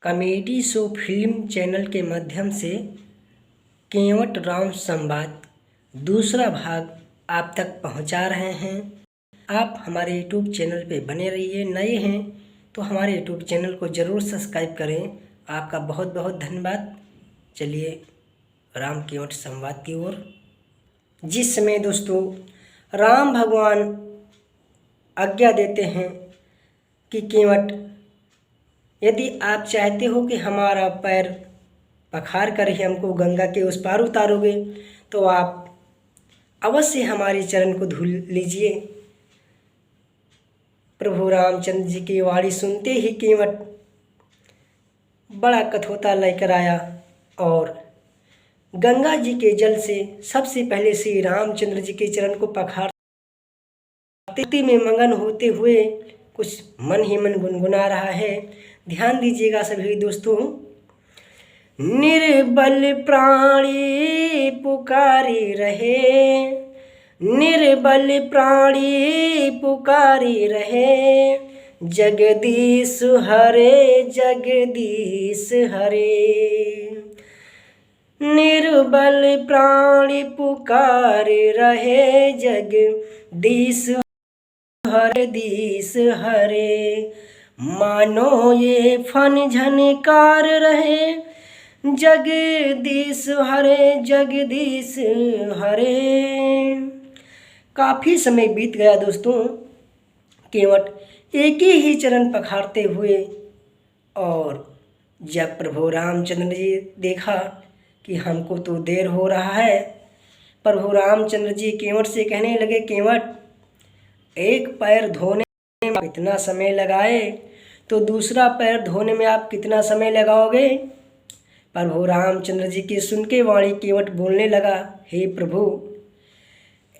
Comedy show film channel के माध्यम से केवट राम संवाद दूसरा भाग आप तक पहुंचा रहे हैं। आप हमारे यूट्यूब चैनल पे बने रहिए। नए हैं तो हमारे यूट्यूब चैनल को ज़रूर सब्सक्राइब करें। आपका बहुत बहुत धन्यवाद। चलिए राम केवट संवाद की ओर। जिस समय दोस्तों राम भगवान आज्ञा देते हैं कि केवट, यदि आप चाहते हो कि हमारा पैर पखार कर ही हमको गंगा के उस पार उतारोगे तो आप अवश्य हमारे चरण को धुल लीजिए। प्रभु रामचंद्र जी की वाणी सुनते ही केवट बड़ा कठोता लेकर आया और गंगा जी के जल से सबसे पहले श्री रामचंद्र जी के चरण को पखारते में मगन होते हुए कुछ मन ही मन गुनगुना रहा है। ध्यान दीजिएगा सभी दोस्तों। निर्बल प्राणी पुकारी रहे, निर्बल प्राणी पुकारी रहे, जगदीश हरे जगदीश हरे। निर्बल प्राणी पुकारी रहे, जगदीश हरे दीश हरे। मानो ये फन झनकार रहे, जगदीश हरे जगदीश हरे। काफ़ी समय बीत गया दोस्तों। केवट एक ही चरण पखारते हुए, और जब प्रभु रामचंद्र जी देखा कि हमको तो देर हो रहा है, प्रभु रामचंद्र जी केवट से कहने लगे, केवट एक पैर धोने में इतना समय लगाए तो दूसरा पैर धोने में आप कितना समय लगाओगे। प्रभु रामचंद्र जी की सुन के वाणी केवट बोलने लगा, हे प्रभु,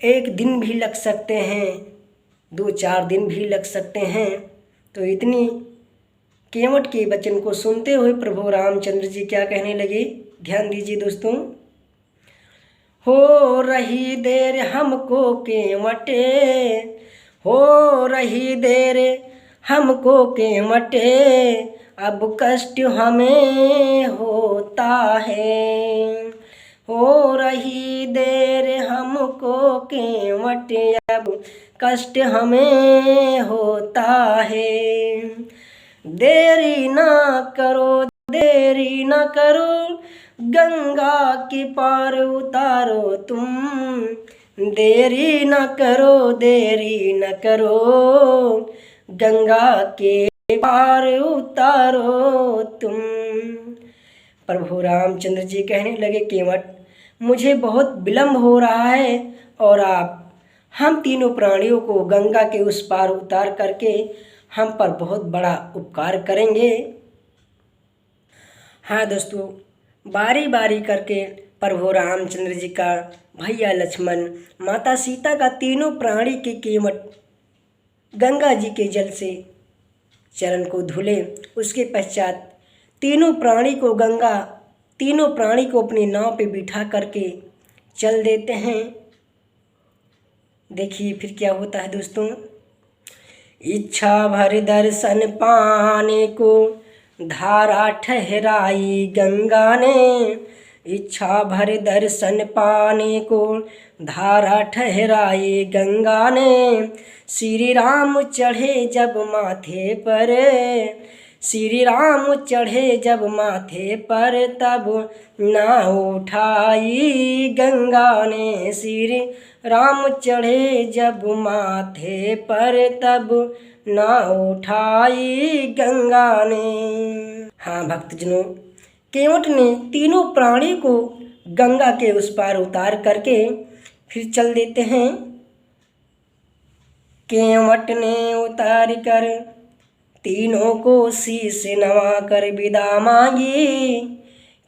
एक दिन भी लग सकते हैं, 2-4 दिन भी लग सकते हैं। तो इतनी केवट के वचन को सुनते हुए प्रभु रामचंद्र जी क्या कहने लगे, ध्यान दीजिए दोस्तों। हो रही देर हमको केवटे, हो रही देर हमको केवटे, अब कष्ट हमें होता है। हो रही देर हमको केवटे, अब कष्ट हमें होता है। देरी ना करो, देरी ना करो, गंगा के पार उतारो तुम। देरी न करो, देरी न करो, गंगा के पार उतारो तुम। प्रभु रामचंद्र जी कहने लगे, केवट मुझे बहुत विलम्ब हो रहा है और आप हम तीनों प्राणियों को गंगा के उस पार उतार करके हम पर बहुत बड़ा उपकार करेंगे। हाँ दोस्तों, बारी बारी करके प्रभु रामचंद्र जी का भैया लक्ष्मण, माता सीता का तीनों प्राणी के केवट गंगा जी के जल से चरण को धुले। उसके पश्चात तीनों प्राणी को अपनी नाव पे बिठा करके चल देते हैं। देखिए फिर क्या होता है दोस्तों। इच्छा भर दर्शन पाने को धारा ठहराई गंगा ने, इच्छा भर दर्शन पाने को धारा ठहराई गंगा ने। श्री राम चढ़े जब माथे पर, श्री राम चढ़े जब माथे पर, तब नाव उठाई गंगा ने। श्री राम चढ़े जब माथे पर, तब नाव उठाई गंगा ने। हाँ भक्तजनों, केवट ने तीनों प्राणी को गंगा के उस पार उतार करके फिर चल देते हैं। केवट ने उतार कर तीनों को शीश नवा कर विदा मांगी।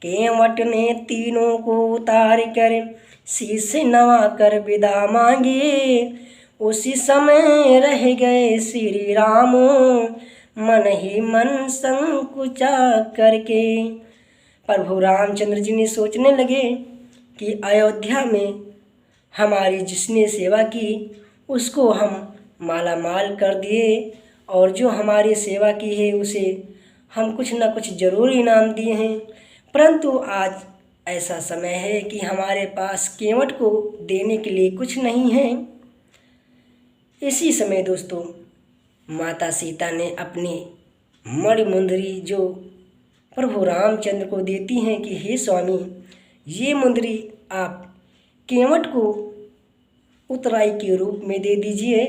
केवट ने तीनों को उतार कर शीश नवा कर विदा मांगी। उसी समय रह गए श्री राम मन ही मन संकुचा करके। प्रभु रामचंद्र जी ने सोचने लगे कि अयोध्या में हमारी जिसने सेवा की उसको हम माला माल कर दिए, और जो हमारी सेवा की है उसे हम कुछ ना कुछ ज़रूर इनाम दिए हैं, परंतु आज ऐसा समय है कि हमारे पास केवट को देने के लिए कुछ नहीं है। इसी समय दोस्तों माता सीता ने अपनी मणिमुंदरी जो प्रभु रामचंद्र को देती हैं कि हे स्वामी, ये मुंदरी आप केवट को उतराई के रूप में दे दीजिए।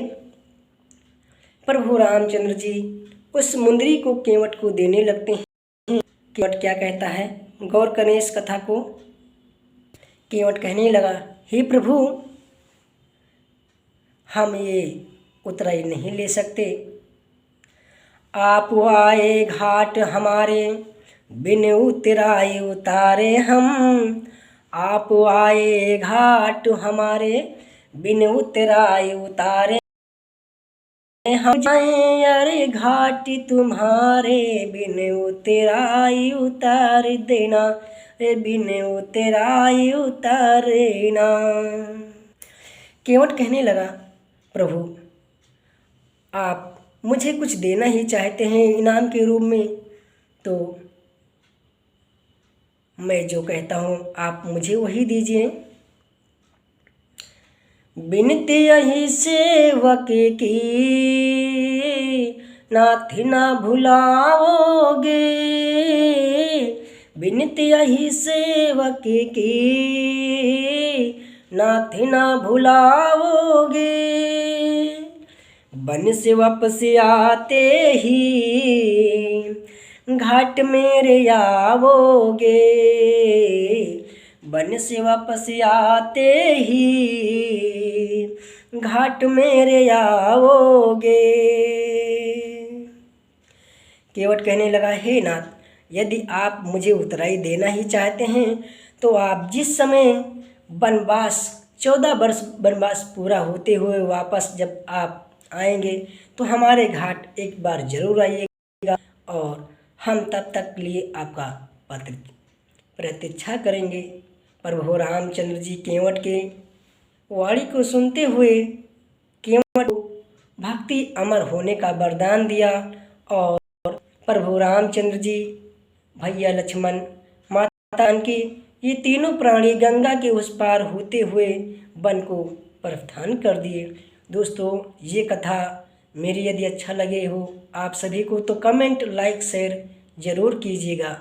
प्रभु रामचंद्र जी उस मुंदरी को केवट को देने लगते हैं। केवट क्या कहता है, गौर करें इस कथा को। केवट कहने लगा, हे प्रभु, हम ये उतराई नहीं ले सकते। आप आए घाट हमारे, बिन उतराई उतारे हम। आप आए घाट हमारे, बिन उतराई उतारे हम। जाएं अरे घाट तुम्हारे, बिन उतराई उतार देना रे, बिन उतराई उतारना। केवट कहने लगा, प्रभु आप मुझे कुछ देना ही चाहते हैं इनाम के रूप में, तो मैं जो कहता हूँ आप मुझे वही दीजिए। बिनती यही सेवक की, नाथ ना भुलाओगे। बिनती यही सेवक की, नाथ ना भुलाओगे। बन से वापस आते ही, घाट मेरे आओगे। बन से वापस आते ही, घाट मेरे आओगे। केवट कहने लगा, हे नाथ, यदि आप मुझे उतराई देना ही चाहते हैं तो आप जिस समय वनवास 14 वर्ष वनवास पूरा होते हुए वापस जब आप आएंगे तो हमारे घाट एक बार जरूर आइएगा, और हम तब तक के लिए आपका प्रतीक्षा करेंगे। प्रभु रामचंद्र जी केवट के वाणी को सुनते हुए केवट को भक्ति अमर होने का वरदान दिया, और प्रभु रामचंद्र जी, भैया लक्ष्मण, माता जानकी, ये तीनों प्राणी गंगा के उस पार होते हुए वन को प्रस्थान कर दिए। दोस्तों ये कथा मेरी यदि अच्छा लगे हो आप सभी को तो कमेंट, लाइक, शेयर ज़रूर कीजिएगा।